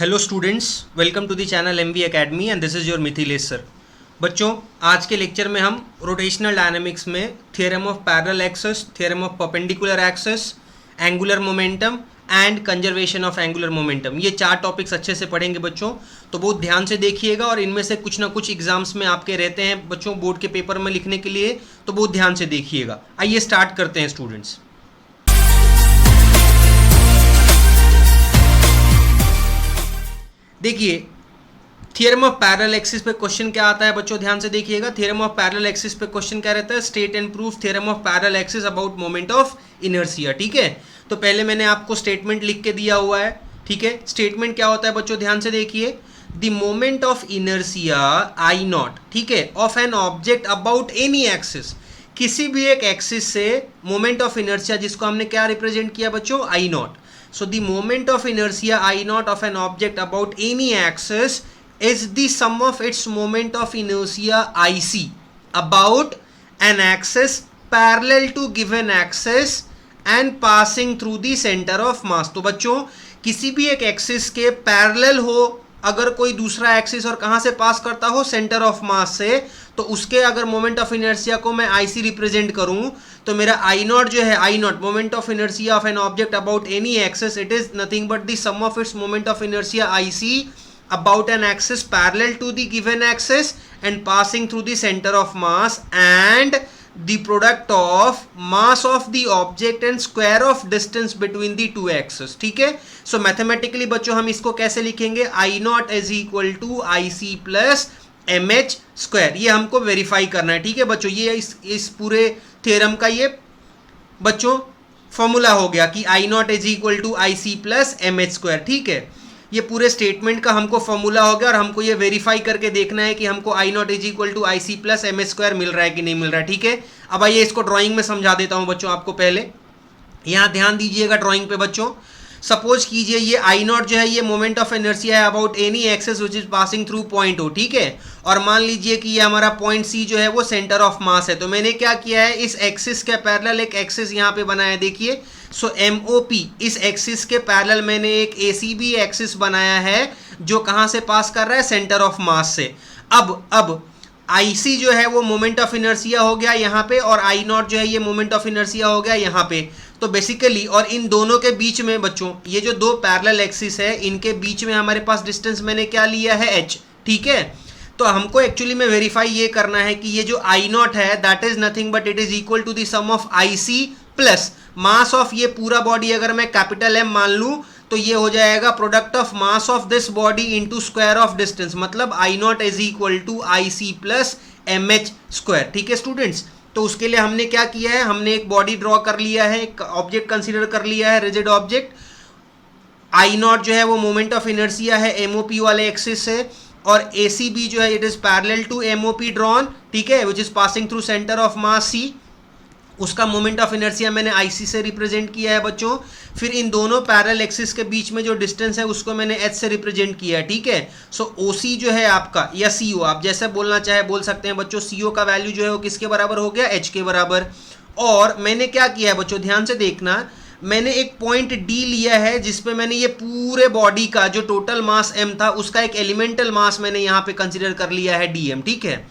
Hello students, welcome to the channel MV academy and this is your Mithilesh sir. बच्चों, आज के lecture में हम रोटेशनल डायनामिक्स में theorem of parallel axis, theorem of perpendicular axis, angular momentum and conservation of angular momentum, ये 4 topics अच्छे से पढ़ेंगे बच्चों। तो बहुत ध्यान से देखिएगा और इनमें से कुछ ना कुछ एग्जाम्स में आपके रहते हैं बच्चों बोर्ड के पेपर में लिखने के लिए, तो बहुत ध्यान से देखिएगा। आइए स्टार्ट करते हैं स्टूडेंट्स। देखिए, थ्योरम ऑफ पैरेलल एक्सिस पे क्वेश्चन क्या आता है बच्चों, ध्यान से देखिएगा। थ्योरम ऑफ पैरेलल एक्सिस पे क्वेश्चन क्या रहता है, state and proof theorem of parallel axis about moment of inertia. ठीक है, तो पहले मैंने आपको स्टेटमेंट लिख के दिया हुआ है। ठीक है, स्टेटमेंट क्या होता है बच्चों, ध्यान से देखिए। The moment of inertia I not, ठीक है, of an object about any axis, किसी भी एक एक्सिस से मोमेंट ऑफ इनर्शिया जिसको हमने क्या रिप्रेजेंट किया बच्चों, आई not. So the moment of inertia I naught of an object about any axis is the sum of its moment of inertia IC about an axis parallel to given axis and passing through the center of mass। तो बच्चों, किसी भी एक axis के parallel हो अगर कोई दूसरा एक्सिस और कहां से पास करता हो, सेंटर ऑफ मास से, तो उसके अगर मोमेंट ऑफ इनर्शिया को मैं आईसी रिप्रेजेंट करूं तो मेरा आई नॉट जो है, I naught moment of inertia of an object about any axis, it is nothing but the sum of its moment of inertia IC about an axis parallel to the given axis and passing through the center of mass and the product of mass of the object and square of distance between the two axes। ठीक है, सो mathematically बच्चों हम इसको कैसे लिखेंगे, I naught is equal to I C plus M H square. ये हमको verify करना है। ठीक है बच्चों, ये इस पूरे थ्योरम का ये बच्चों फॉर्मूला हो गया कि I naught is equal to I C plus M H square. ठीक है, ये पूरे स्टेटमेंट का हमको फॉर्मूला हो गया और हमको ये वेरीफाई करके देखना है कि हमको I naught is equal to I C plus M H square मिल रहा है कि नहीं मिल रहा है। ठीक है, अब आइए इसको ड्राइंग में समझा देता हूं बच्चों आपको। पहले यहाँ ध्यान दीजिएगा ड्राइंग पे बच्चों। सपोज कीजिए ये आई नॉट जो है ये मोमेंट ऑफ इनर्शिया है about any axis which is passing through point O. ठीक है, और मान लीजिए कि ये हमारा पॉइंट सी जो है वो सेंटर ऑफ मास है। तो मैंने क्या किया है, इस एक्सिस के पैरेलल एक एक्सिस यहाँ पे बनाया है, देखिए। सो एमओपी, इस एक्सिस के पैरेलल मैंने एक एसीबी एक्सिस बनाया है जो कहाँ से पास कर रहा है, सेंटर ऑफ मास से। अब आईसी जो है वो मोमेंट ऑफ इनर्शिया हो गया यहाँ पे और आई नॉट जो है ये मोमेंट ऑफ इनर्शिया हो गया यहाँ पे। तो बेसिकली और इन दोनों के बीच में बच्चों ये जो दो पैरेलल एक्सिस है इनके बीच में हमारे पास डिस्टेंस मैंने क्या लिया है, एच। ठीक है, तो हमको एक्चुअली में वेरीफाई ये करना है कि ये जो आई नॉट है that is nothing but it is equal to the sum of I C plus mass of ये पूरा बॉडी अगर मैं कैपिटल एम मान लूं तो ये हो जाएगा product of mass of this body into square of distance, मतलब I naught is equal to I C plus M H square. ठीक है स्टूडेंट्स, तो उसके लिए हमने क्या किया है, हमने एक बॉडी ड्रॉ कर लिया है, एक ऑब्जेक्ट कंसीडर कर लिया है, रिजिड ऑब्जेक्ट। आई नॉट जो है वो मोमेंट ऑफ इनर्शिया है एमओपी वाले एक्सिस से और एसीबी जो है it is parallel to MOP drawn. ठीक है, which is passing through centre of mass C, उसका मोमेंट ऑफ इनर्शिया मैंने आईसी से रिप्रेजेंट किया है बच्चों। फिर इन दोनों पैरेलल एक्सिस के बीच में जो डिस्टेंस है उसको मैंने एच से रिप्रेजेंट किया है। ठीक है, सो ओसी जो है आपका या सीओ, आप जैसे बोलना चाहे बोल सकते हैं बच्चों, सीओ का वैल्यू जो है वो किसके बराबर हो गया, एच के बराबर। और मैंने क्या किया है बच्चों, ध्यान से देखना, मैंने एक पॉइंट डी लिया है जिसपे मैंने ये पूरे बॉडी का जो टोटल मास एम था उसका एक एलिमेंटल मास मैंने यहाँ पे कंसिडर कर लिया है डीएम। ठीक है,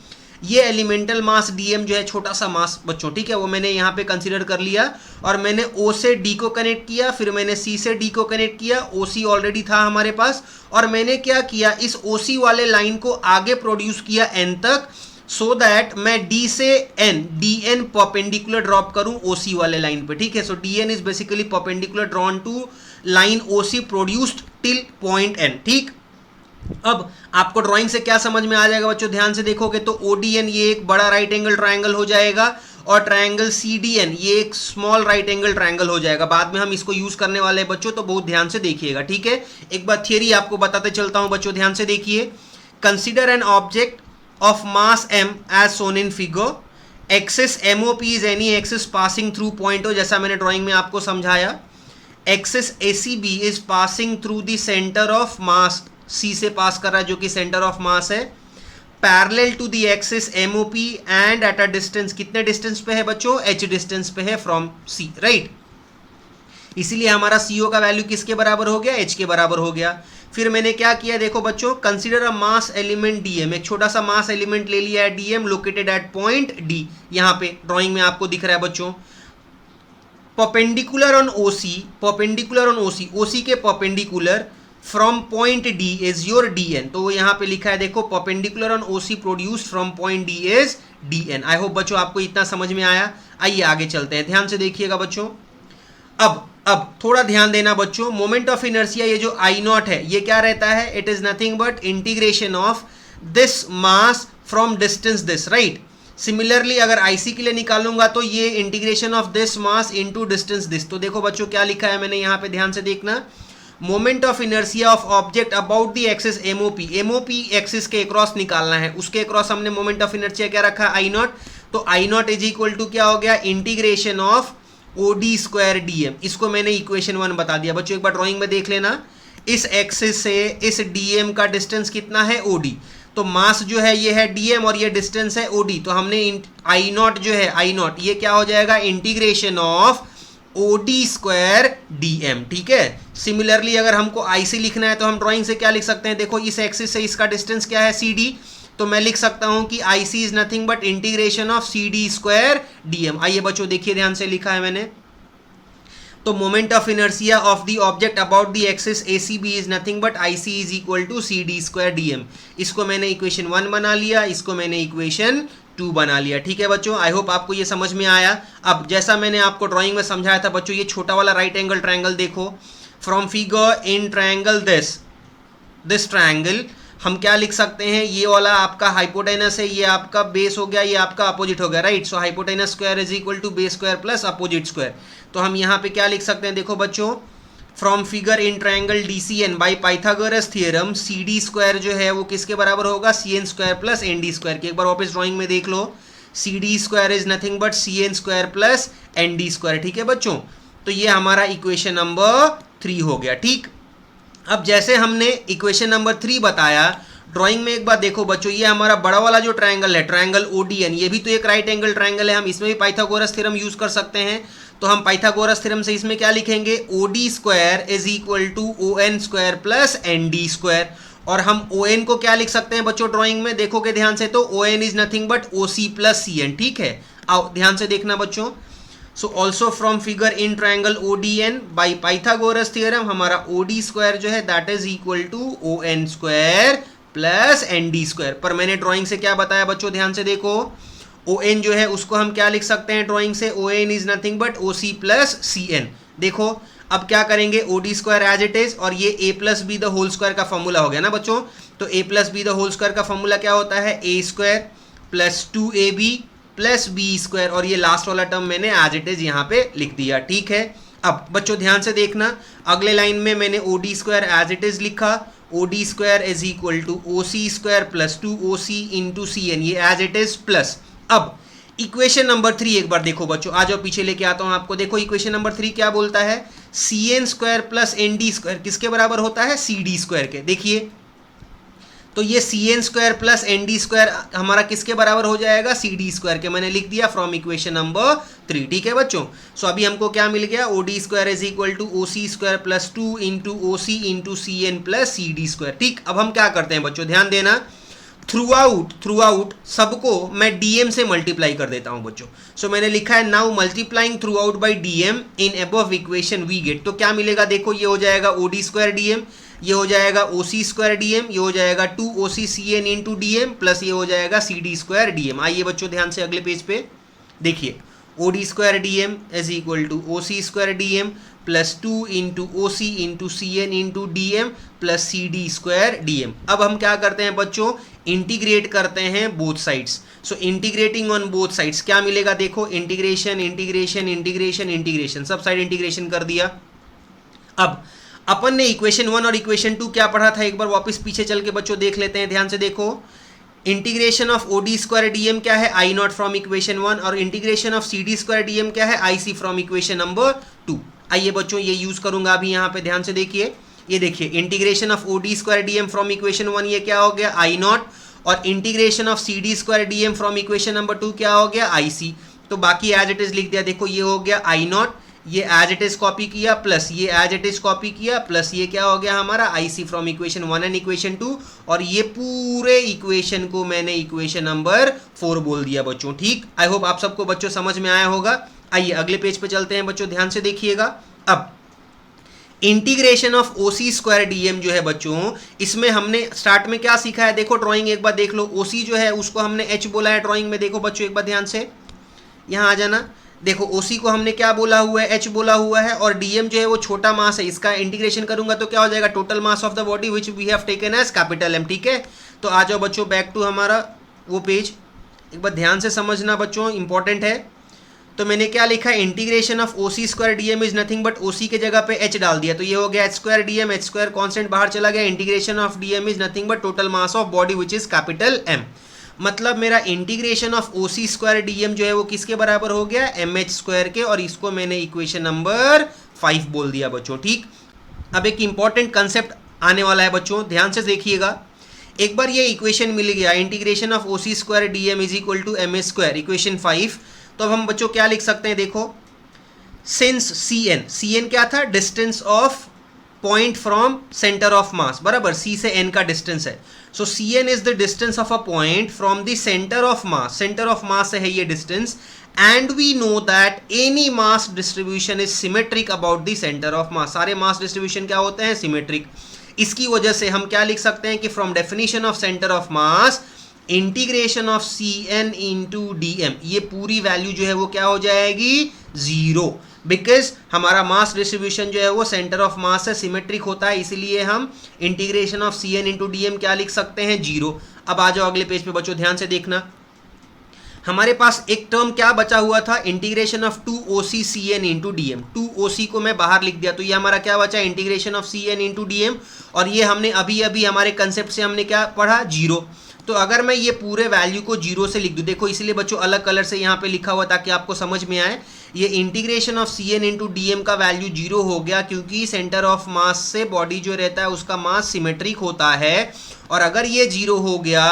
ये एलिमेंटल मास डीएम जो है छोटा सा मास बच्चों, ठीक है, वो मैंने यहाँ पे कंसीडर कर लिया और मैंने ओ से डी को कनेक्ट किया, फिर मैंने सी से डी को कनेक्ट किया, ओसी ऑलरेडी था हमारे पास और मैंने क्या किया, इस ओसी वाले लाइन को आगे प्रोड्यूस किया एन तक, सो दैट मैं डी से N, D N perpendicular drop करूं ओसी वाले लाइन पे। ठीक है, so D N is basically perpendicular drawn to line OC produced till point N. ठीक, अब आपको ड्राइंग से क्या समझ में आ जाएगा बच्चों, ध्यान से देखोगे तो ओडीएन ये एक बड़ा राइट एंगल ट्रायंगल हो जाएगा और ट्रायंगल सीडीएन ये एक स्मॉल राइट एंगल ट्रायंगल हो जाएगा। बाद में हम इसको यूज करने वाले हैं बच्चों, तो बहुत ध्यान से देखिएगा। ठीक है, एक बार थियरी आपको बताते चलता हूं बच्चों, ध्यान से देखिए। Consider an object of mass M as shown in figure, axis MOP is any axis passing through point O, जैसा मैंने ड्राइंग में आपको समझाया। Axis ACB is passing through the centre of mass, C से पास कर रहा है जो कि सेंटर ऑफ मास है, parallel to the axis MOP and at a distance, कितने डिस्टेंस पे है बच्चों, एच डिस्टेंस पे है फ्रॉम सी, राइट। इसीलिए हमारा सीओ का वैल्यू किसके बराबर हो गया, एच के बराबर हो गया। फिर मैंने क्या किया देखो बच्चों, consider a mass element DM, एक छोटा सा मास एलिमेंट ले लिया है DM, located at point D, यहाँ पे ड्राइंग में आपको दिख रहा है बच्चों, perpendicular on OC, perpendicular on OC, OC के perpendicular from point D is your DN. तो यहाँ पे लिखा है देखो, perpendicular on OC produce from point D is DN. I hope बच्चों आपको इतना समझ में आया। आइए आगे चलते हैं, ध्यान से देखिएगा बच्चों। अब थोड़ा ध्यान देना बच्चों, मोमेंट ऑफ इनर्शिया ये जो आई नॉट है ये क्या रहता है, it is nothing but integration of this mass from distance this, right. Similarly अगर आईसी के लिए निकालूंगा तो ये integration of this mass into distance this. तो देखो बच्चों क्या लिखा है मैंने यहाँ पे, ध्यान से देखना, moment of inertia of object about the axis MOP, MOP axis के अक्रॉस निकालना है, उसके अक्रॉस हमने मोमेंट ऑफ इनर्शिया क्या रखा, आई नॉट। तो आई नॉट इज इक्वल टू क्या हो गया, integration of OD square DM. इसको मैंने इक्वेशन 1 बता दिया बच्चों, एक बार ड्राइंग में देख लेना, इस एक्सिस से इस डीएम का डिस्टेंस कितना है, ओडी। तो मास जो है ये है डीएम और ये डिस्टेंस है ओडी। तो हमने आई नॉट जो है, आई नॉट ये क्या हो जाएगा, integration of OD square DM, ठीक है। सिमिलरली अगर हमको आईसी लिखना है तो हम ड्राइंग से क्या लिख सकते हैं, देखो इस एक्सिस से इसका डिस्टेंस क्या है, सीडी। तो मैं लिख सकता हूं कि IC is nothing but integration of C D square DM. आइए बच्चों देखिए, ध्यान से लिखा है मैंने, तो moment of inertia of the object about the axis ACB is nothing but IC is equal to C D square DM. इसको मैंने इक्वेशन 1 बना लिया, इसको मैंने इक्वेशन 2 बना लिया, ठीक है बच्चों। आई होप आपको ये समझ में आया। अब जैसा मैंने आपको ड्राइंग में समझाया था बच्चों, ये छोटा वाला राइट एंगल ट्रायंगल देखो, from figure in triangle this triangle हम क्या लिख सकते हैं, ये वाला आपका हाइपोटेनस है, ये आपका बेस हो गया, ये आपका अपोजिट हो गया, right. So hypotenuse square is equal to base square plus opposite square. तो हम यहाँ पे क्या लिख सकते हैं, देखो बच्चों, from figure in triangle DCN by Pythagoras theorem C D square जो है वो किसके बराबर होगा, C N square plus N D square की। एक बार वापस ड्राइंग में देख लो, C D square is nothing but C N square plus N D square, ठीक है बच्चों। तो ये हमारा इक्वेशन नंबर 3 हो गया, ठीक। अब जैसे हमने इक्वेशन नंबर 3 बताया, ड्राइंग में एक बार देखो बच्चों, ये हमारा बड़ा वाला जो ट्रायंगल है, ट्रायंगल ओडीएन, ये भी तो एक राइट एंगल ट्रायंगल है, हम इसमें भी पाइथागोरस थ्योरम यूज कर सकते हैं। तो हम पाइथागोरस थ्योरम से इसमें क्या लिखेंगे, OD square is equal to O N square plus N D square. और हम ओ एन को क्या लिख सकते हैं बच्चों, ड्राइंग में देखोगे ध्यान से, तो O N is nothing but O C plus C N, ठीक है। आओ ध्यान से देखना बच्चों, so also from figure in triangle ODN by Pythagoras theorem हमारा ओडी स्क्वायर जो है that is equal to O N square plus N D square. पर मैंने ड्राइंग से क्या बताया बच्चों, ध्यान से देखो, ओ एन जो है उसको हम क्या लिख सकते हैं ड्राइंग से, O N is nothing but O C plus C N. देखो अब क्या करेंगे, O D square as it is, और ये A plus B the whole square का फॉर्मूला हो गया ना बच्चों। तो A plus B the whole square का फॉर्मूला क्या होता है, A square plus 2ab plus B square, और ये लास्ट वाला टर्म मैंने एज इट इज यहाँ पे लिख दिया, ठीक है। अब बच्चों ध्यान से देखना, अगले लाइन में मैंने O D square as it is लिखा, O D square is equal to O C square plus 2oc into C N, ये एज इट इज प्लस। अब इक्वेशन नंबर 3 एक बार देखो बच्चों, आ जाओ पीछे लेके आता हूं आपको। देखो इक्वेशन नंबर 3 क्या बोलता है, C N square plus N D square किसके बराबर होता है, सी डी स्क्वायर के। देखिए तो ये C N square plus N D square हमारा किसके बराबर हो जाएगा, सी डी स्क्वायर के। मैंने लिख दिया फ्रॉम इक्वेशन नंबर 3, ठीक है बच्चों। सो अभी हमको क्या मिल गया, O D square is equal to O C square plus 2 into O C into C N plus C D square, ठीक। अब हम क्या करते हैं बच्चों, ध्यान देना, थ्रू आउट सबको मैं डीएम से मल्टीप्लाई कर देता हूं बच्चों। सो मैंने लिखा है now multiplying throughout by DM in above equation we get. तो क्या मिलेगा, देखो ये हो जाएगा ओ डी स्क्वायर डीएम, ये हो जाएगा ओ सी स्क्वायर डीएम, ये हो जाएगा 2oc C N into DM plus ये हो जाएगा सी डी स्क्वायर डीएम। आइए बच्चों ध्यान से अगले पेज पे देखिए, O D square DM is equal to O C square DM plus 2 into O C into C N into D M plus C D square D M. अब हम क्या करते हैं बच्चों, इंटीग्रेट करते हैं both sides. So integrating on both sides क्या मिलेगा, देखो इंटीग्रेशन इंटीग्रेशन इंटीग्रेशन इंटीग्रेशन, सब साइड इंटीग्रेशन कर दिया। अब अपन ने इक्वेशन 1 और इक्वेशन 2 क्या पढ़ा था, एक बार वापस पीछे चल के बच्चों देख लेते हैं, ध्यान से देखो। Integration of O D square D M क्या है, आई नॉट फ्रॉम इक्वेशन 1, और integration of C D square D M क्या है, I C from equation number 2। आइए बच्चों ये यूज करूंगा अभी यहाँ पे, ध्यान से देखिए, ये देखिए integration of O D square D M from equation 1 ये क्या हो गया, आई नॉट, और integration of C D square D M from equation number 2 क्या हो गया, आई सी। तो बाकी एज इट इज लिख दिया, देखो ये हो गया आई नॉट, ये एज इट इज कॉपी किया प्लस ये एज इट इज कॉपी किया प्लस ये क्या हो गया हमारा IC from equation 1 and equation 2, और ये पूरे इक्वेशन को मैंने इक्वेशन नंबर 4 बोल दिया बच्चों। ठीक, आई होप आप सबको बच्चों समझ में आया होगा। आइए अगले पेज पे चलते हैं बच्चों, ध्यान से देखिएगा। अब integration of OC square DM जो है बच्चों, इसमें हमने स्टार्ट में क्या सीखा है, देखो ड्राइंग एक बार देख लो। ओसी जो है उसको हमने एच बोला है ड्राइंग में, देखो बच्चों एक बार ध्यान से यहाँ आ जाना। देखो ओसी को हमने क्या बोला हुआ है, एच बोला हुआ है, और डीएम जो है वो छोटा मास है। इसका इंटीग्रेशन करूंगा तो क्या हो जाएगा, total mass of the body which we have taken as capital M. ठीक है, तो आ जाओ बच्चों बैक टू हमारा वो पेज, एक बार ध्यान से समझना बच्चों, इंपॉर्टेंट है। तो मैंने क्या लिखा है, integration of OC square DM is nothing but OC के जगह पे एच डाल दिया, तो ये हो गया H square DM, H square constant बाहर चला गया। Integration of DM is nothing but total mass of body which is capital M. मतलब मेरा integration of OC square DM जो है वो किसके बराबर हो गया, एम एच स्क्वायर के, और इसको मैंने इक्वेशन नंबर 5 बोल दिया बच्चों। ठीक, अब एक इंपॉर्टेंट कंसेप्ट आने वाला है बच्चों, ध्यान से देखिएगा। एक बार ये इक्वेशन मिल गया, integration of OC square DM is equal to M H square, equation 5, तो अब हम बच्चों क्या लिख सकते हैं, देखो सिंस सी एन क्या था, distance of point from centre of mass, बराबर, सी से एन का डिस्टेंस है। So C N is the distance of a point from the centre of mass, centre of mass से है ये distance, and we know that any mass distribution is symmetric about the centre of mass. सारे mass distribution क्या होते हैं, symmetric. इसकी वजह से हम क्या लिख सकते हैं कि from definition of centre of mass integration of C N into D M, ये पूरी वैल्यू जो है वो क्या हो जाएगी, 0, बिकॉज हमारा मास डिस्ट्रीब्यूशन जो है वो सेंटर ऑफ मास से सिमेट्रिक होता है, इसीलिए हम integration of C N into D M क्या लिख सकते हैं, 0। अब आ जाओ अगले पेज पे बच्चों, ध्यान से देखना। हमारे पास एक टर्म क्या बचा हुआ था, integration of 2OC CN into D M. 2OC को मैं बाहर लिख दिया, तो ये हमारा क्या बचा, integration of CN into D M, और ये हमने अभी अभी हमारे कंसेप्ट से हमने क्या पढ़ा, 0। तो अगर मैं ये पूरे वैल्यू को 0 से लिख दूं, देखो इसलिए बच्चों अलग कलर से यहाँ पे लिखा हुआ ताकि आपको समझ में आए। ये integration of CN into D M का वैल्यू 0 हो गया, क्योंकि सेंटर ऑफ मास से बॉडी जो रहता है उसका मास सिमेट्रिक होता है, और अगर ये 0 हो गया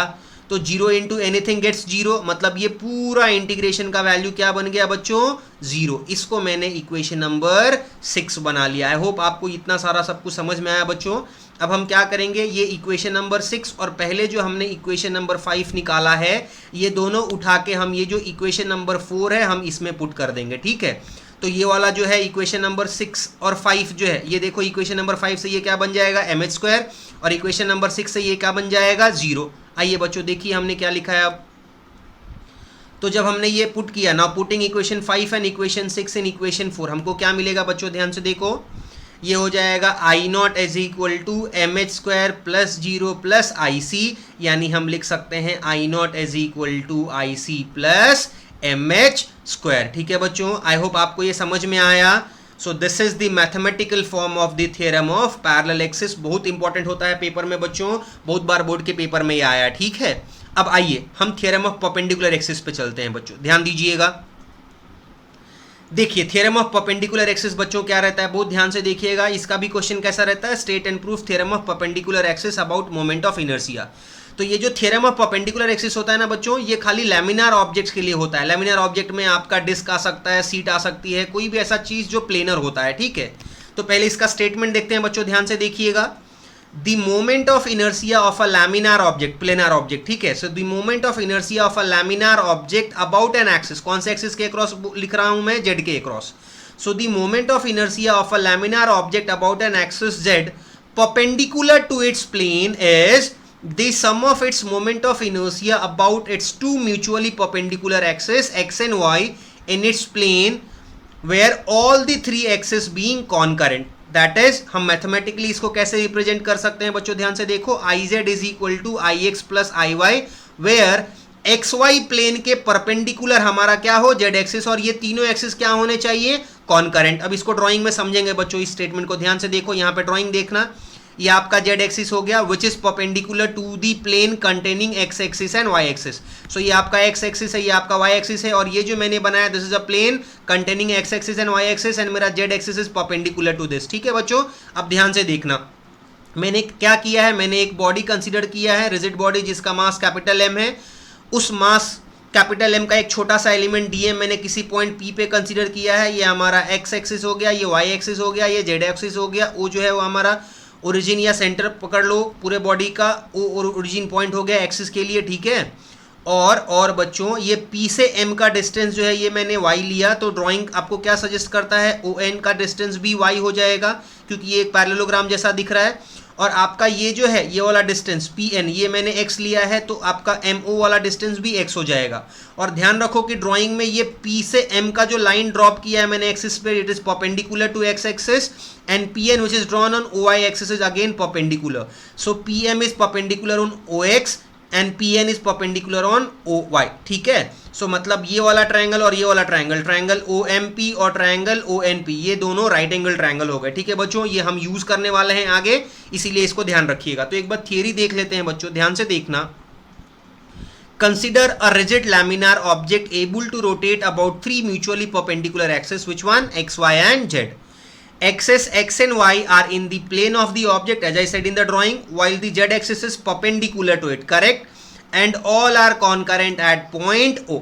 तो 0 इंटू एनीथिंग गेट्स 0, मतलब ये पूरा इंटीग्रेशन का वैल्यू क्या बन गया बच्चों, 0। इसको मैंने इक्वेशन नंबर 6 बना लिया। आई होप आपको इतना सारा सब कुछ समझ में आया बच्चों। अब हम क्या करेंगे, ये इक्वेशन नंबर 6 और पहले जो हमने इक्वेशन नंबर 5 निकाला है, ये दोनों उठा के हम ये जो इक्वेशन नंबर 4 है हम इसमें पुट कर देंगे। ठीक है, तो ये वाला जो है इक्वेशन नंबर 6 और 5 जो है, ये देखो इक्वेशन नंबर 5 से ये क्या बन जाएगा, एम एच स्क्वायर, और इक्वेशन नंबर 6 से ये क्या बन जाएगा, 0। आइए बच्चों देखिए हमने क्या लिखा है अब। तो जब हमने ये पुट किया, now putting equation 5 and equation 6 in equation 4, हमको क्या मिलेगा बच्चों, ध्यान से देखो। ये हो जाएगा I naught is equal to M H square plus 0 plus I C, यानी हम लिख सकते हैं I naught is equal to I C plus M H square. ठीक है बच्चों, आई होप आपको ये समझ में आया। सो this is the mathematical form of the theorem of parallel axis. बहुत इंपॉर्टेंट होता है पेपर में बच्चों, बहुत बार बोर्ड के पेपर में ये आया। ठीक है, अब आइए हम थ्योरम ऑफ परपेंडिकुलर एक्सिस पे चलते हैं बच्चों, ध्यान दीजिएगा। देखिए थ्योरम ऑफ परपेंडिकुलर एक्सिस बच्चों क्या रहता है, बहुत ध्यान से देखिएगा। इसका भी क्वेश्चन कैसा रहता है, state and proof theorem of perpendicular axis about moment of inertia. तो ये जो थ्योरम ऑफ परपेंडिकुलर एक्सिस होता है ना बच्चों, ये खाली लैमिनार ऑब्जेक्ट्स के लिए होता है। लैमिनार ऑब्जेक्ट में आपका डिस्क आ सकता है, सीट आ सकती है, कोई भी ऐसा चीज जो प्लेनर होता है। ठीक है, तो पहले इसका स्टेटमेंट देखते हैं बच्चों, ध्यान से देखिएगा। The moment of inertia of a laminar object, planar object, ठीक है। So the moment of inertia of a laminar object about an axis, कौन से एक्सिस के अक्रॉस लिख रहा हूं मैं, z के across. So the moment of inertia of a laminar object about an axis z perpendicular to its plane is the sum of its moment of inertia about its two mutually perpendicular axes x and y in its plane where all the three axes being concurrent। That is, हम mathematically इसको कैसे represent कर सकते हैं बच्चों, ध्यान से देखो। I Z is equal to I X plus I Y, where X Y plane के परपेंडिकुलर हमारा क्या हो, जेड एक्सिस, और ये तीनों एक्सिस क्या होने चाहिए, कॉनकरेंट। अब इसको ड्राइंग में समझेंगे बच्चों, इस स्टेटमेंट को ध्यान से देखो। यहाँ पे ड्राइंग देखना, ये आपका जेड एक्सिस हो गया which is perpendicular to the plane containing X axis and Y axis. So ये आपका एक्स एक्सिस है, ये आपका वाई एक्सिस है, और ये जो मैंने बनाया this is a plane containing X axis and Y axis, and मेरा Z axis is perpendicular to this. ठीक है बच्चों, अब ध्यान से देखना, मैंने क्या किया है, मैंने एक बॉडी कंसिडर किया है, रिजिड बॉडी जिसका मास कैपिटल एम है। उस मास कैपिटल एम का एक छोटा सा एलिमेंट डी एम मैंने किसी पॉइंट पी पे कंसीडर किया है, ये हमारा एक्स एक्सिस हो गया, ये वाई एक्सिस हो गया, ये जेड एक्सिस हो गया, ओ जो है वो हमारा ओरिजिन या सेंटर पकड़ लो पूरे बॉडी का, ओ ओरिजिन पॉइंट हो गया एक्सिस के लिए, ठीक है। और बच्चों ये P से M का डिस्टेंस जो है ये मैंने y लिया, तो ड्राइंग आपको क्या सजेस्ट करता है, ON का डिस्टेंस भी y हो जाएगा क्योंकि ये एक पैरेललोग्राम जैसा दिख रहा है। और आपका ये जो है ये वाला डिस्टेंस PN ये मैंने x लिया है, तो आपका MO वाला डिस्टेंस भी x हो जाएगा। और ध्यान रखो कि ड्राइंग में ये P से M का जो लाइन ड्रॉप किया है मैंने एक्सिस पे, it is perpendicular to x axis, and PN which is drawn on OY axis is again perpendicular. So PM is perpendicular on OX and PN is perpendicular on OY, ठीक है। सो मतलब ये वाला triangle और ये वाला triangle, triangle OMP और triangle ONP, ये दोनों राइट एंगल ट्रायंगल हो गए, ठीक है बच्चों। ये हम यूज करने वाले हैं आगे, इसीलिए इसको ध्यान रखिएगा। तो एक बार थियरी देख लेते हैं बच्चों, ध्यान से देखना। Consider a rigid laminar object able to rotate about 3 mutually perpendicular axes, which one? X, Y and Z. Axis X and Y are in the plane of the object as I said in the drawing, while the Z axis is perpendicular to it, correct? And all are concurrent at point O.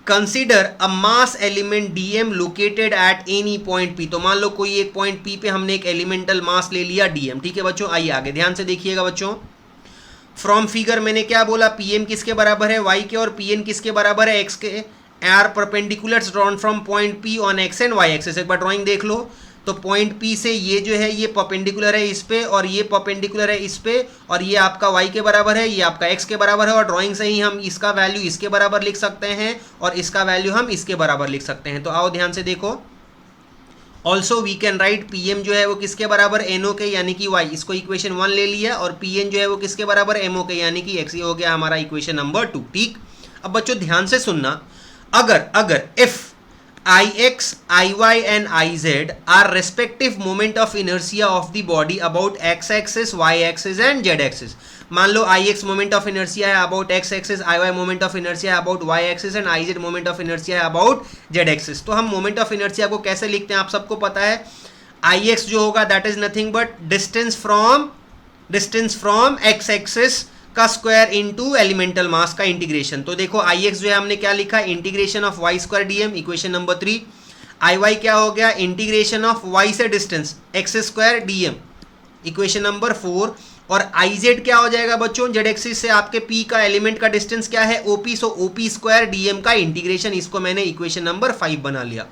Consider a mass element dm located at any point P. तो मान लो कोई एक point P पे हमने एक elemental मास ले लिया dm, ठीक है बच्चों। आइए आगे ध्यान से देखिएगा बच्चों। फ्रॉम फिगर मैंने क्या बोला, pm किसके बराबर है, y के, और pn किसके बराबर है, x के। Are perpendiculars drawn from point P on x and y axis. एक बार ड्राइंग देख लो, तो पॉइंट P से ये जो है ये परपेंडिकुलर है इस पे, और ये परपेंडिकुलर है इस पे, और ये आपका y के बराबर है, ये आपका x के बराबर है। और ड्राइंग से ही हम इसका वैल्यू इसके बराबर लिख सकते हैं और इसका वैल्यू हम इसके बराबर लिख सकते हैं। तो आओ ध्यान से देखो। Also we can write P M जो है वो किसके बराबर, एन ओ के यानी कि y, इसको इक्वेशन 1 ले लिया, और पी एन जो है वो किसके बराबर, एम ओ के यानी कि x, ये हो गया हमारा इक्वेशन नंबर 2, ठीक। अब बच्चों ध्यान से सुनना, अगर if Ix, Iy and Iz are respective moment of inertia of the body about x axis, y axis and z axis. मान लो Ix moment of inertia है about x axis, Iy moment of inertia है about y axis and Iz moment of inertia है about z axis. तो हम moment of inertia को कैसे लिखते हैं आप सबको पता है। Ix जो होगा that is nothing but distance from x axis का स्क्वायर इनटू एलिमेंटल मास का इंटीग्रेशन। तो देखो Ix जो है हमने क्या लिखा, integration of y square dm, equation number 3। Iy क्या हो गया, इंटीग्रेशन ऑफ y से distance x square dm, equation number 4। और Iz क्या हो जाएगा बच्चों, z एक्सिस से आपके p का एलिमेंट का डिस्टेंस क्या है, OP, सो OP स्क्वायर dm का इंटीग्रेशन, इसको मैंने इक्वेशन नंबर 5 बना लिया।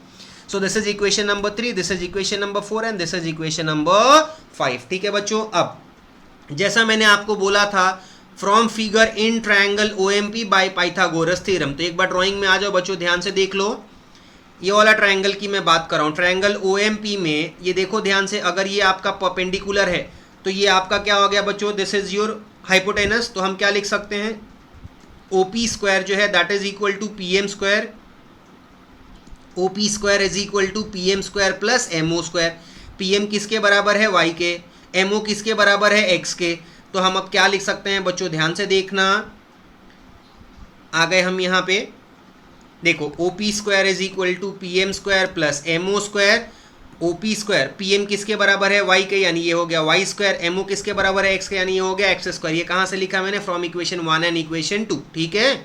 सो this is equation number 3, this is equation number 4 and this is equation number 5, ठीक है बच्चों। अब जैसा मैंने आपको बोला था, from figure in triangle OMP bye Pythagoras theorem. तो एक बार ड्राइंग में आ जाओ बच्चों, ध्यान से देख लो। ये वाला ट्रायंगल की मैं बात कर रहा हूँ, ट्रायंगल OMP में ये देखो ध्यान से, अगर ये आपका परपेंडिकुलर है तो ये आपका क्या हो गया बच्चों, दिस इज योर हाइपोटेनस। तो हम क्या लिख सकते हैं, OP स्क्वायर जो है that is equal to PM square, OP square is equal to PM square plus MO square. PM किसके बराबर है, y के, MO किसके बराबर है, x के। तो हम अब क्या लिख सकते हैं बच्चों, ध्यान से देखना। आ गए हम यहाँ पे, देखो OP square is equal to PM square plus MO square. OP square PM किसके बराबर है, y के, यानी ये हो गया y स्क्वायर। MO किसके बराबर है, x के, यानी ये हो गया x स्क्वायर। ये कहाँ से लिखा मैंने, फ्रॉम इक्वेशन 1 एंड इक्वेशन 2, ठीक है।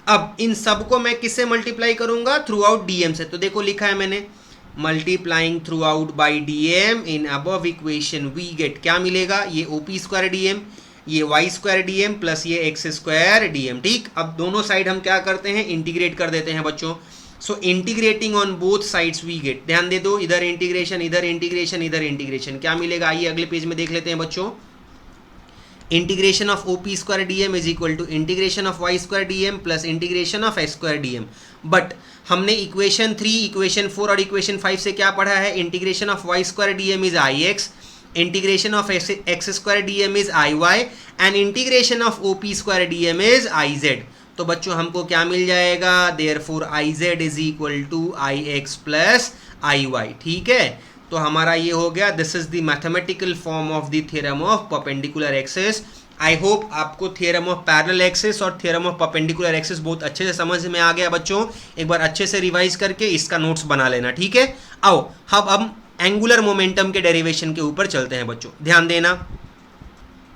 अब इन सबको मैं किससे मल्टीप्लाई करूंगा, थ्रू आउट DM से। तो देखो लिखा है मैंने, multiplying throughout by DM in above equation we get, क्या मिलेगा, ये OP स्क्वायर DM, ये y स्क्वायर DM प्लस ये x स्क्वायर DM, ठीक। अब दोनों साइड हम क्या करते हैं, इंटीग्रेट कर देते हैं बच्चों। So integrating on both sides we get, ध्यान दे दो, इधर इंटीग्रेशन, इधर इंटीग्रेशन, इधर इंटीग्रेशन, क्या मिलेगा, आइए अगले पेज में देख लेते हैं बच्चों। Integration of OP square DM is equal to integration of y square DM plus integration of x square DM। But हमने इक्वेशन 3, इक्वेशन 4 और इक्वेशन 5 से क्या पढ़ा है, integration of y square DM is Ix, integration of x square dm is Iy and integration of OP square dm is Iz। तो बच्चों हमको क्या मिल जाएगा, therefore Iz is equal to Ix plus Iy, ठीक है। तो हमारा ये हो गया, this is the mathematical form of the theorem of perpendicular axis. I hope आपको थ्योरम ऑफ पैरेलल एक्सिस और थ्योरम ऑफ परपेंडिकुलर एक्सिस बहुत अच्छे से समझ में आ गया बच्चों। एक बार अच्छे से रिवाइज करके इसका नोट्स बना लेना, ठीक है। आओ अब हम एंगुलर मोमेंटम के डेरिवेशन के ऊपर चलते हैं बच्चों, ध्यान देना,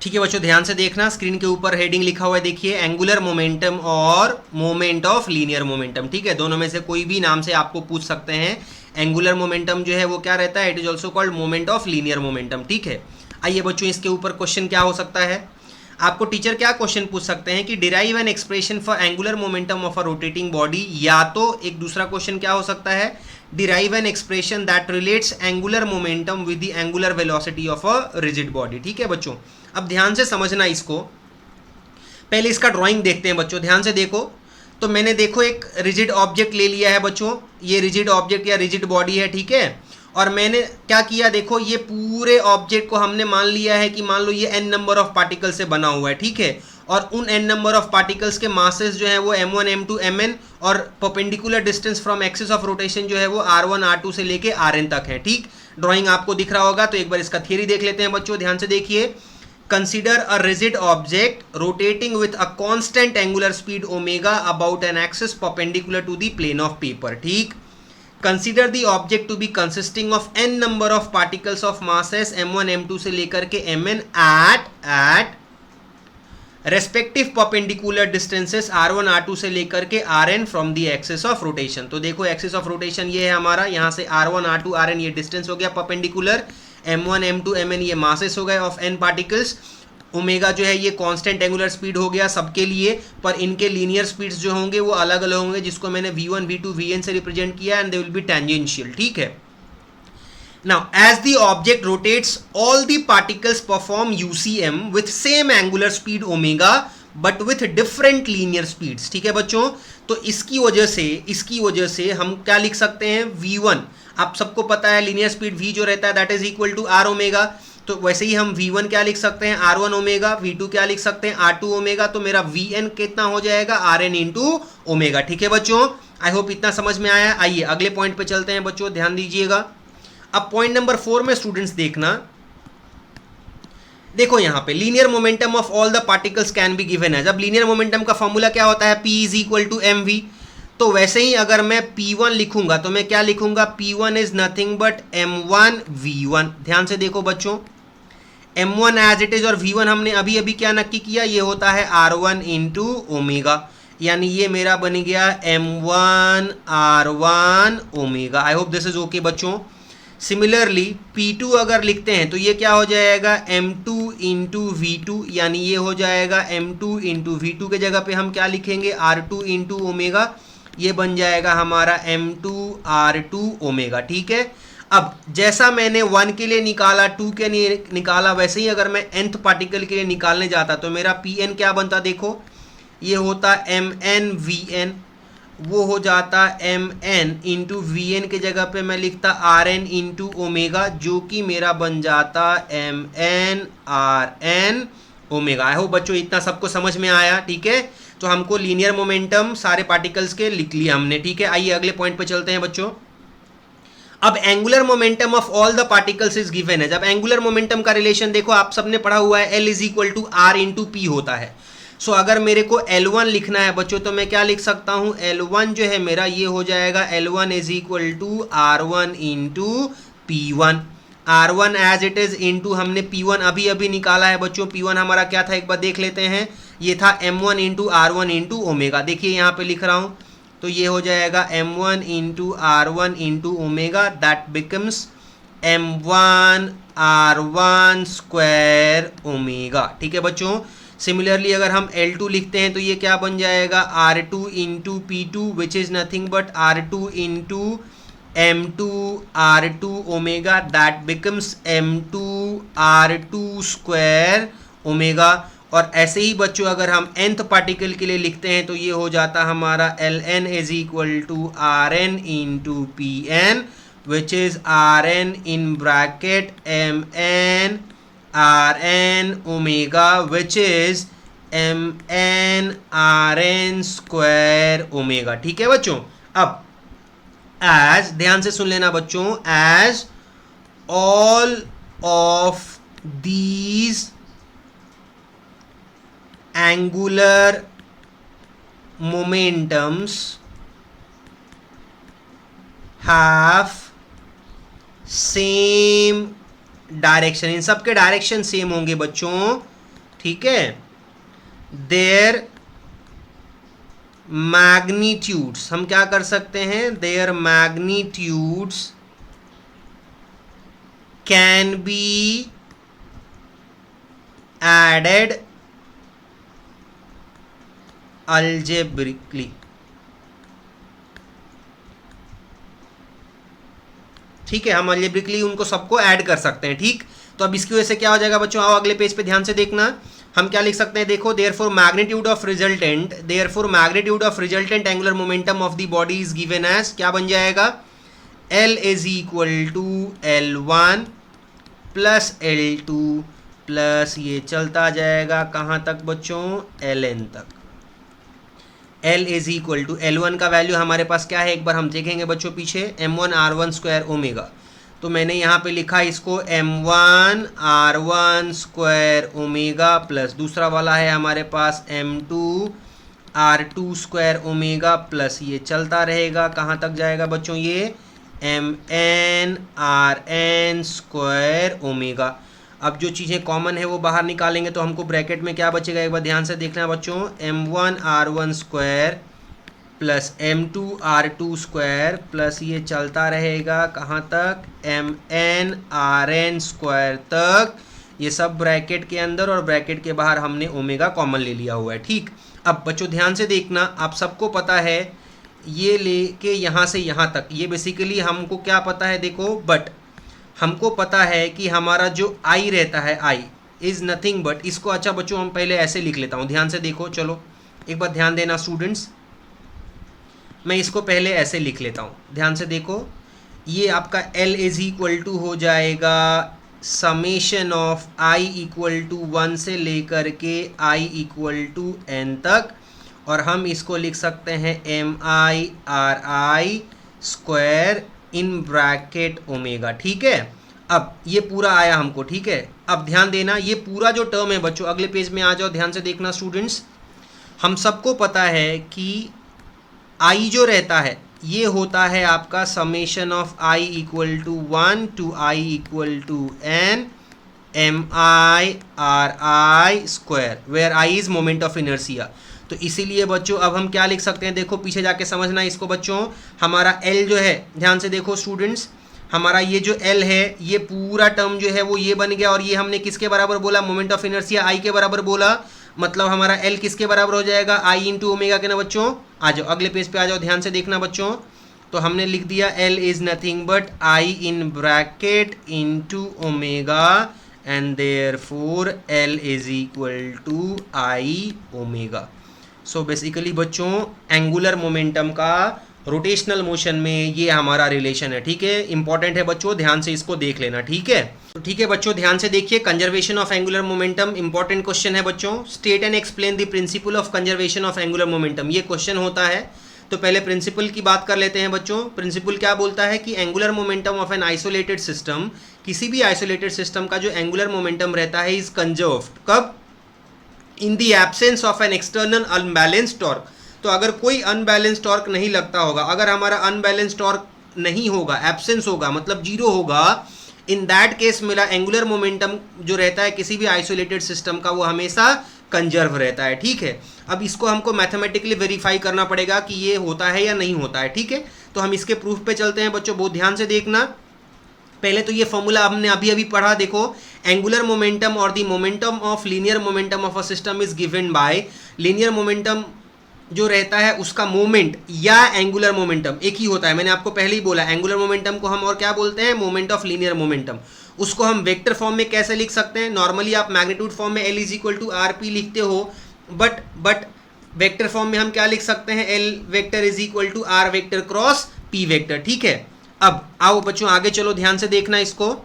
ठीक है बच्चों, ध्यान से देखना, स्क्रीन के ऊपर हेडिंग लिखा हुआ है, देखिए, एंगुलर मोमेंटम और मोमेंट ऑफ लीनियर मोमेंटम। ठीक है, दोनों में से कोई भी नाम से आपको पूछ सकते हैं। एंगुलर मोमेंटम जो है वो क्या रहता है, it is also called moment of linear momentum. ठीक है, आइए बच्चों, इसके ऊपर क्वेश्चन क्या हो सकता है, आपको टीचर क्या क्वेश्चन पूछ सकते हैं कि derive an expression for angular momentum of a rotating body, या तो एक दूसरा क्वेश्चन क्या हो सकता है, derive an expression that relates angular momentum with the angular velocity of a rigid body. ठीक है बच्चों, अब ध्यान से समझना इसको, पहले इसका ड्राइंग देखते हैं बच्चों, ध्यान से देखो। तो मैंने देखो एक रिजिड ऑब्जेक्ट ले लिया है बच्चों, ये रिजिड ऑब्जेक्ट या रिजिड बॉडी है। ठीक है, और मैंने क्या किया, देखो ये पूरे ऑब्जेक्ट को हमने मान लिया है कि मान लो ये n नंबर ऑफ पार्टिकल से बना हुआ है। ठीक है, और उन n नंबर ऑफ पार्टिकल्स के मासेस जो है वो m1 m2 mn, और perpendicular distance from axis of rotation जो है वो r1 r2 से लेके rn तक है। ठीक, ड्राइंग आपको दिख रहा होगा, तो एक बार इसका थियरी देख लेते हैं बच्चों, ध्यान से देखिए। Consider a rigid object rotating with a constant angular speed omega about an axis perpendicular to the plane of paper. ठीक, Consider the object to be consisting of n number of particles of masses m1 m2 से लेकर के mn at respective perpendicular distances r1 r2 से लेकर के rn from the axis of rotation। तो देखो axis of rotation ये है हमारा, यहाँ से r1 r2 rn ये डिस्टेंस हो गया perpendicular, m1 m2 mn ये मासेस हो गए ऑफ n पार्टिकल्स, ओमेगा जो है ये कांस्टेंट एंगुलर स्पीड हो गया सबके लिए, पर इनके लीनियर स्पीड्स जो होंगे वो अलग अलग होंगे, जिसको मैंने v1 v2 vn से रिप्रेजेंट किया, and they will be tangential. ठीक है, now as the object rotates all the particles perform UCM with same angular speed omega but with different linear speeds. ठीक है बच्चों, तो इसकी वजह से हम क्या लिख सकते हैं, v1, आप सबको पता है लीनियर स्पीड v जो रहता है that is equal to r omega, तो वैसे ही हम v1 क्या लिख सकते हैं, r1 ओमेगा, v2 क्या लिख सकते हैं, r2 ओमेगा, तो मेरा vn कितना हो जाएगा, rn इंटू ओमेगा। ठीक है बच्चों, आई होप इतना समझ में आया। आइए अगले पॉइंट पे चलते हैं बच्चों, ध्यान दीजिएगा। अब पॉइंट नंबर 4 में स्टूडेंट्स देखना, देखो यहाँ पे linear momentum of all the particles can be given as, अब लीनियर मोमेंटम का फॉर्मूला क्या होता है, p is equal to mv, तो वैसे ही अगर मैं p1 लिखूंगा तो मैं क्या लिखूंगा, p1 is nothing but m1 v1। ध्यान से देखो बच्चों, m1 एज इट इज और v1 हमने अभी अभी क्या नक्की किया, ये होता है r1 इंटू ओमेगा, यानी ये मेरा बन गया m1 r1 omega. I hope this is okay बच्चों। सिमिलरली p2 अगर लिखते हैं तो ये क्या हो जाएगा, m2 इंटू v2, यानी ये हो जाएगा m2 इंटू v2 के जगह पे हम क्या लिखेंगे, r2 इंटू ओमेगा, ये बन जाएगा हमारा m2 r2 ओमेगा। ठीक है, अब जैसा मैंने 1 के लिए निकाला, 2 के लिए निकाला, वैसे ही अगर मैं nth पार्टिकल के लिए निकालने जाता तो मेरा pn क्या बनता, देखो ये होता mn vn, वो हो जाता mn इंटू vn के जगह पे मैं लिखता rn इंटू ओमेगा, जो कि मेरा बन जाता mn rn ओमेगा। आई होप बच्चों इतना सबको समझ में आया। ठीक है, तो हमको लीनियर मोमेंटम सारे पार्टिकल्स के लिख लिया हमने। ठीक है, आइए अगले पॉइंट पे चलते हैं बच्चों। अब angular momentum of all the particles is given है। जब एंगुलर मोमेंटम का रिलेशन देखो आप सबने पढ़ा हुआ है, L is equal to R into P होता है। सो अगर मेरे को L1 लिखना है बच्चों तो मैं क्या लिख सकता हूँ, L1 जो है मेरा ये हो जाएगा L1 is equal to R1 into P1, R1 as it is into हमने P1 अभी अभी निकाला है बच्चों। P1 हमारा क्या था एक बार देख लेते हैं, ये था M1 into R1 into omega. देखिए यहाँ पे लिख रहा हूँ, तो ये हो जाएगा M1 into R1 into omega, that becomes M1 R1 square omega. ठीक है बच्चों, सिमिलरली अगर हम L2 लिखते हैं तो ये क्या बन जाएगा, R2 into P2 which is nothing but R2 into M2 R2 omega, that becomes M2 R2 square omega. और ऐसे ही बच्चों अगर हम nth पार्टिकल के लिए लिखते हैं तो ये हो जाता हमारा Ln is equal to Rn into Pn which is Rn in bracket Mn Rn omega which is Mn Rn square omega. ठीक है बच्चों, अब एज, ध्यान से सुन लेना बच्चों, as all of these angular momentums have same direction, इन सब के डायरेक्शन सेम होंगे बच्चों, ठीक है, देयर मैग्नीट्यूड्स, हम क्या कर सकते हैं, their magnitudes can be added algebraically। ठीक है, हम algebraically उनको सबको ऐड कर सकते हैं। ठीक, तो अब इसकी वजह से क्या हो जाएगा बच्चों, आओ अगले पेज पे ध्यान से देखना, हम क्या लिख सकते हैं, देखो, therefore magnitude of resultant angular momentum of the body is given as, क्या बन जाएगा, L is equal to L1 plus L2 plus ये चलता जाएगा कहाँ तक बच्चों, Ln तक। L is equal to L1 का वैल्यू हमारे पास क्या है, एक बार हम देखेंगे बच्चों पीछे, M1 R1 स्क्वायर ओमेगा, तो मैंने यहाँ पे लिखा इसको M1 R1 square omega plus दूसरा वाला है हमारे पास M2 R2 square omega plus ये चलता रहेगा कहाँ तक जाएगा बच्चों, ये Mn Rn स्क्वायर ओमेगा। अब जो चीज़ें कॉमन है वो बाहर निकालेंगे तो हमको ब्रैकेट में क्या बचेगा, एक बार ध्यान से देखना बच्चों, M1 R1 square plus M2 R2 square plus ये चलता रहेगा कहाँ तक, Mn Rn स्क्वायर तक, ये सब ब्रैकेट के अंदर और ब्रैकेट के बाहर हमने ओमेगा कॉमन ले लिया हुआ है। ठीक, अब बच्चों ध्यान से देखना, आप सबको पता है ये लेके यहाँ से यहाँ तक, ये बेसिकली हमको क्या पता है, देखो, बट हमको पता है कि हमारा जो I रहता है, I इज़ नथिंग बट, इसको अच्छा बच्चों हम पहले ऐसे लिख लेता हूँ, ध्यान से देखो, चलो एक बार ध्यान देना स्टूडेंट्स, मैं इसको पहले ऐसे लिख लेता हूँ, ध्यान से देखो, ये आपका L इज इक्वल टू हो जाएगा summation of I equal to 1 से लेकर के I इक्वल टू n तक, और हम इसको लिख सकते हैं MI RI square in bracket omega. ठीक है, अब ये पूरा आया हमको। ठीक है, अब ध्यान देना, ये पूरा जो टर्म है बच्चों, अगले पेज में आ जाओ, ध्यान से देखना स्टूडेंट्स, हम सबको पता है कि I जो रहता है ये होता है आपका summation of I equal to 1 to I equal to n MI RI square, where I is moment of inertia. तो इसीलिए बच्चों अब हम क्या लिख सकते हैं, देखो पीछे जाके समझना इसको बच्चों, हमारा L जो है, ध्यान से देखो स्टूडेंट्स, हमारा ये जो L है ये पूरा टर्म जो है वो ये बन गया, और ये हमने किसके बराबर बोला, मोमेंट ऑफ इनर्शिया I के बराबर बोला, मतलब हमारा L किसके बराबर हो जाएगा, I इंटू ओमेगा के ना बच्चों। आ जाओ अगले पेज पे आ जाओ, ध्यान से देखना बच्चों, तो हमने लिख दिया L is nothing but I in bracket into omega and therefore L is equal to I omega. So basically बच्चों एंगुलर मोमेंटम का रोटेशनल मोशन में ये हमारा रिलेशन है। ठीक है, इंपॉर्टेंट है बच्चों, ध्यान से इसको देख लेना। ठीक है, तो ठीक है बच्चों, ध्यान से देखिए, conservation of angular momentum important question है बच्चों। State and explain the principle of conservation of angular momentum, ये क्वेश्चन होता है। तो पहले प्रिंसिपल की बात कर लेते हैं बच्चों। प्रिंसिपल क्या बोलता है कि angular momentum of an isolated system, किसी भी आइसोलेटेड सिस्टम का जो एंगुलर मोमेंटम रहता है इज कंजर्व्ड, कब, in the absence of an external unbalanced torque. तो अगर कोई अनबैलेंस्ड टॉर्क नहीं लगता होगा, अगर हमारा अनबैलेंस्ड टॉर्क नहीं होगा, एब्सेंस होगा, मतलब जीरो होगा, इन दैट केस मेरा एंगुलर मोमेंटम जो रहता है किसी भी आइसोलेटेड सिस्टम का वो हमेशा कंजर्व रहता है। ठीक है, अब इसको हमको मैथमेटिकली वेरीफाई करना पड़ेगा कि ये होता है या नहीं होता है। ठीक है, तो हम इसके प्रूफ पे चलते हैं बच्चों, बहुत ध्यान से देखना। पहले तो ये फॉर्मूला हमने अभी अभी पढ़ा, देखो, एंगुलर मोमेंटम और the momentum of linear momentum of a system is given by, linear momentum जो रहता है उसका मोमेंट या एंगुलर मोमेंटम एक ही होता है, मैंने आपको पहले ही बोला, एंगुलर मोमेंटम को हम और क्या बोलते हैं, मोमेंट ऑफ लीनियर मोमेंटम। उसको हम वेक्टर फॉर्म में कैसे लिख सकते हैं, नॉर्मली आप मैग्नीट्यूड फॉर्म में L is equal to RP लिखते हो, बट वेक्टर फॉर्म में हम क्या लिख सकते हैं, L vector is equal to R vector cross P vector. ठीक है, अब आओ बच्चों आगे चलो, ध्यान से देखना इसको,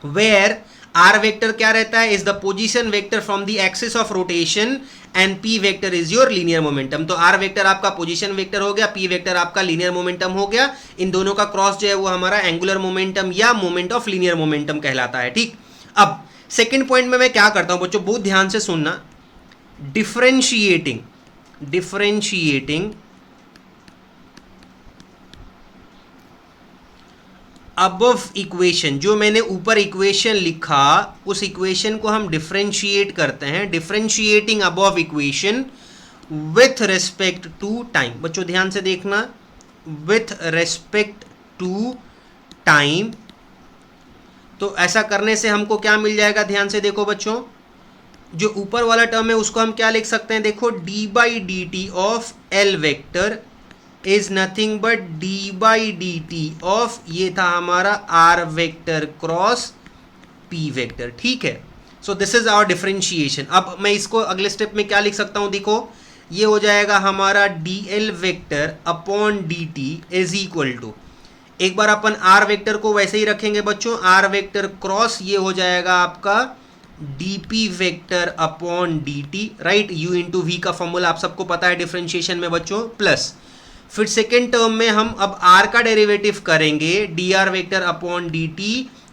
वेयर R वेक्टर क्या रहता है, is the position vector from the axis of rotation and P vector is your linear momentum. तो R वेक्टर आपका पोजीशन वेक्टर हो गया, P वेक्टर आपका लीनियर मोमेंटम हो गया, इन दोनों का क्रॉस जो है वो हमारा एंगुलर मोमेंटम या मोमेंट ऑफ लीनियर मोमेंटम कहलाता है। ठीक, अब सेकेंड पॉइंट में मैं क्या करता हूं बच्चों, बहुत ध्यान से सुनना, डिफरेंशिएटिंग अबव इक्वेशन, जो मैंने ऊपर इक्वेशन लिखा उस इक्वेशन को हम डिफरेंशिएट करते हैं, differentiating above equation with respect to time. बच्चों ध्यान से देखना, विथ रेस्पेक्ट टू टाइम। तो ऐसा करने से हमको क्या मिल जाएगा, ध्यान से देखो बच्चों, जो ऊपर वाला टर्म है उसको हम क्या लिख सकते हैं, देखो D by D T of L vector is nothing but D by D T of, ये था हमारा R vector cross P vector. ठीक है, so this is our differentiation. अब मैं इसको अगले स्टेप में क्या लिख सकता हूं, देखो ये हो जाएगा हमारा D L vector upon D T is equal to, एक बार अपन आर वेक्टर को वैसे ही रखेंगे बच्चों, आर वेक्टर क्रॉस ये हो जाएगा आपका dp vector upon dt, right. u into V का फॉर्मूला आप सबको पता है डिफरेंशिएशन में बच्चों, प्लस फिर सेकेंड टर्म में हम अब r का डेरिवेटिव करेंगे dr वेक्टर अपॉन dt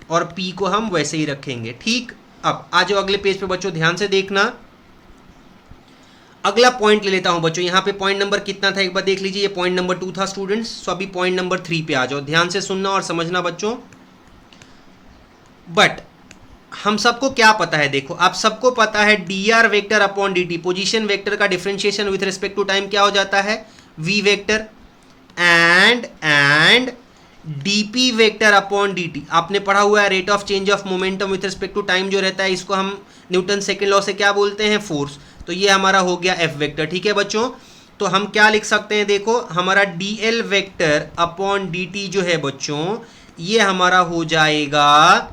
और p को हम वैसे ही रखेंगे। ठीक, अब आ जाओ अगले पेज पे बच्चों, ध्यान से देखना। अगला पॉइंट ले लेता हूं बच्चों, यहाँ पे पॉइंट नंबर कितना था एक बार देख लीजिए, ये पॉइंट नंबर 2 था स्टूडेंट्स। सो अभी पॉइंट नंबर 3 पे आ जाओ, ध्यान से सुनना और समझना बच्चों। बट हम सबको क्या पता है, देखो आप सबको पता है D R vector upon D T, position vector का differentiation with respect to time क्या हो जाता है, V vector, and DP vector upon D T आपने पढ़ा हुआ है, rate of change of momentum with respect to time जो रहता है, इसको हम न्यूटन सेकेंड लॉ से क्या बोलते हैं, फोर्स। तो ये हमारा हो गया एफ वेक्टर। ठीक है बच्चों, तो हम क्या लिख सकते हैं, देखो हमारा D L vector upon D t जो है बच्चों, ये हमारा हो जाएगा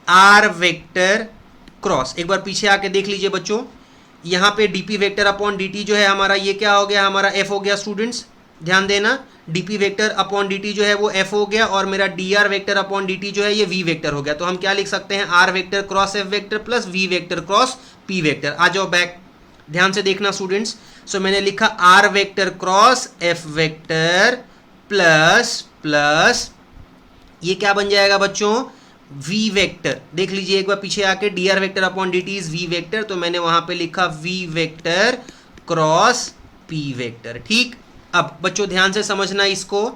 आर वेक्टर क्रॉस, एक बार पीछे आके देख लीजिए बच्चों, यहाँ पे डीपी वेक्टर अपॉन डी जो है हमारा, ये क्या हो गया, हमारा एफ हो गया स्टूडेंट्स, ध्यान देना, डीपी वेक्टर अपॉन डी जो है वो एफ हो गया, और मेरा D R vector upon D जो है ये वी वेक्टर हो गया। तो हम क्या लिख सकते हैं, R vector cross F vector plus V vector cross P vector. आ जाओ बैक, ध्यान से देखना स्टूडेंट्स। सो मैंने लिखा R vector cross F vector plus ये क्या बन जाएगा बच्चों, v वेक्टर। देख लीजिए एक बार पीछे आके, D R vector upon D T is V vector, तो मैंने वहां पे लिखा v vector cross p vector. ठीक, अब बच्चों ध्यान से समझना इसको,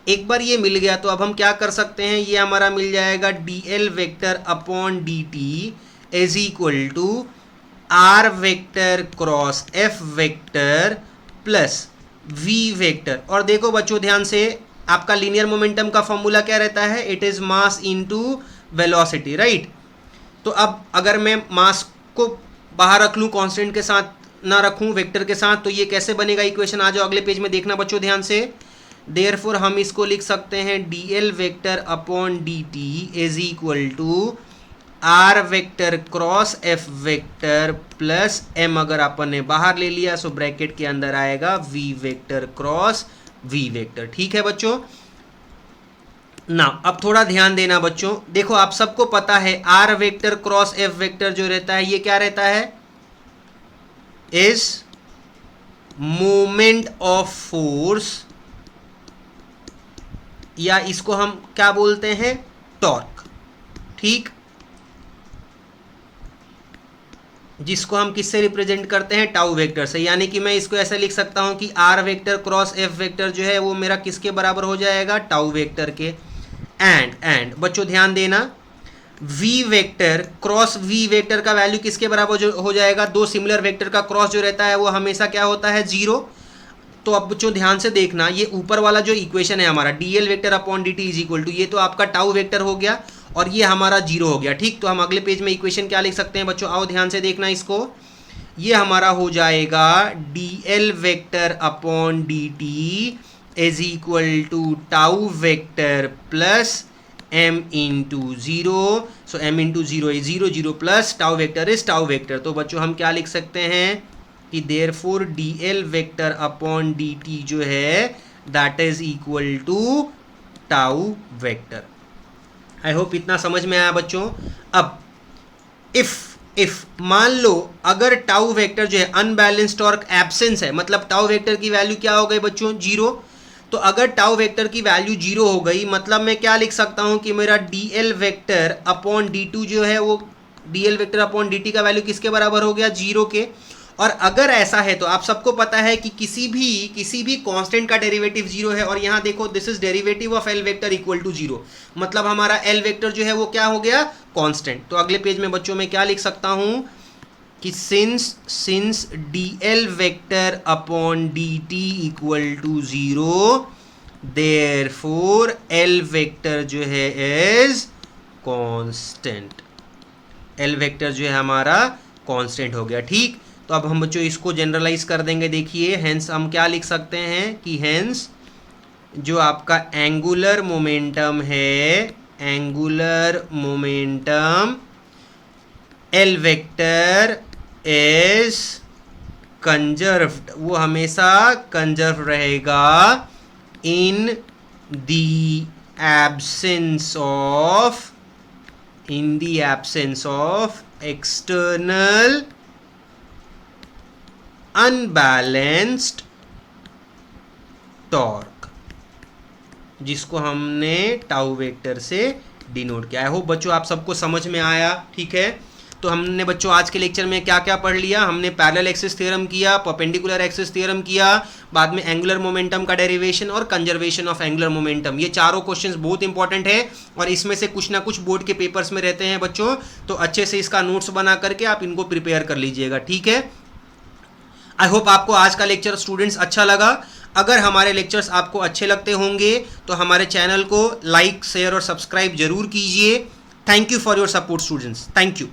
एक बार ये मिल गया तो अब हम क्या कर सकते हैं, ये हमारा मिल जाएगा D L vector upon D T is equal to are vector cross F vector plus v vector. और देखो बच्चों ध्यान से, आपका लीनियर मोमेंटम का फॉर्मूला क्या रहता है, it is mass into velocity, right. तो अब अगर मैं मास को बाहर रख लूँ, कांस्टेंट के साथ ना रखूँ, वेक्टर के साथ, तो ये कैसे बनेगा इक्वेशन, आ जाओ अगले पेज में देखना बच्चों ध्यान से। देयरफॉर हम इसको लिख सकते हैं d L vector upon D T is equal to are vector cross F vector plus M, अगर अपन ने बाहर ले लिया सो ब्रैकेट के अंदर आएगा v vector cross v vector. ठीक है बच्चों ना, अब थोड़ा ध्यान देना बच्चों, देखो आप सबको पता है r vector cross F vector जो रहता है ये क्या रहता है, इज मोमेंट ऑफ फोर्स, या इसको हम क्या बोलते हैं, टॉर्क। ठीक, जिसको हम किससे रिप्रेजेंट करते हैं, टाउ वेक्टर से। यानी कि मैं इसको ऐसा लिख सकता हूं कि r vector cross F vector जो है वो मेरा किसके बराबर हो जाएगा, टाउ वेक्टर के। एंड बच्चों ध्यान देना, v vector cross v vector का वैल्यू किसके बराबर हो जाएगा, दो सिमिलर वेक्टर का क्रॉस जो रहता है वो हमेशा क्या होता है, जीरो। तो अब बच्चों ध्यान से देखना, ये ऊपर वाला जो इक्वेशन है हमारा D L vector upon D T is equal to, ये तो आपका टाउ वेक्टर हो गया और ये हमारा जीरो हो गया। ठीक, तो हम अगले पेज में इक्वेशन क्या लिख सकते हैं बच्चों, आओ ध्यान से देखना इसको, ये हमारा हो जाएगा D L vector upon D T is equal to tau vector plus m into zero. So m into zero is zero, zero plus tau vector is tau vector. तो बच्चों हम क्या लिख सकते हैं कि therefore d L vector upon D t जो है that is equal to tau vector. I hope इतना समझ में आया बच्चों। अब इफ मान लो अगर टाउ वेक्टर जो है अनबैलेंस टॉर्क एब्सेंस है, मतलब टाउ वेक्टर की वैल्यू क्या हो गई बच्चों, जीरो। तो अगर टाउ वेक्टर की वैल्यू जीरो हो गई, मतलब मैं क्या लिख सकता हूं कि मेरा d L vector upon d t जो है वो d L vector upon D t का वैल्यू किसके बराबर हो गया, जीरो के। और अगर ऐसा है तो आप सबको पता है कि किसी भी कांस्टेंट का डेरिवेटिव जीरो है, और यहाँ देखो this is derivative of L vector equal to zero, मतलब हमारा एल वेक्टर जो है वो क्या हो गया, कांस्टेंट। तो अगले पेज में बच्चों में क्या लिख सकता हूं कि since d L vector upon D t equal to zero, therefore L vector जो है इज कांस्टेंट। एल वेक्टर जो है हमारा कांस्टेंट हो गया, ठीक। तो अब हम बच्चों इसको जनरलाइज कर देंगे। देखिए हेंस हम क्या लिख सकते हैं कि हेंस जो आपका एंगुलर मोमेंटम है, angular momentum L vector is conserved, वो हमेशा कंजर्व रहेगा in the absence of external unbalanced torque, जिसको हमने टाउ वेक्टर से डिनोट किया। आई होप बच्चों आप सबको समझ में आया, ठीक है। तो हमने बच्चों आज के लेक्चर में क्या क्या पढ़ लिया, हमने पैरेलल एक्सिस थ्योरम किया, परपेंडिकुलर एक्सिस थ्योरम किया, बाद में एंगुलर मोमेंटम का डेरिवेशन और कंजर्वेशन ऑफ एंगुलर मोमेंटम। ये चारों क्वेश्चंस बहुत इंपॉर्टेंट है और इसमें से कुछ ना कुछ बोर्ड के पेपर्स में रहते हैं बच्चों, तो अच्छे से इसका नोट्स बना करके आप इनको प्रिपेयर कर लीजिएगा, ठीक है। आई होप आपको आज का लेक्चर स्टूडेंट्स अच्छा लगा। अगर हमारे लेक्चर्स आपको अच्छे लगते होंगे तो हमारे चैनल को लाइक, शेयर और सब्सक्राइब जरूर कीजिए। Thank you for your support students, thank you.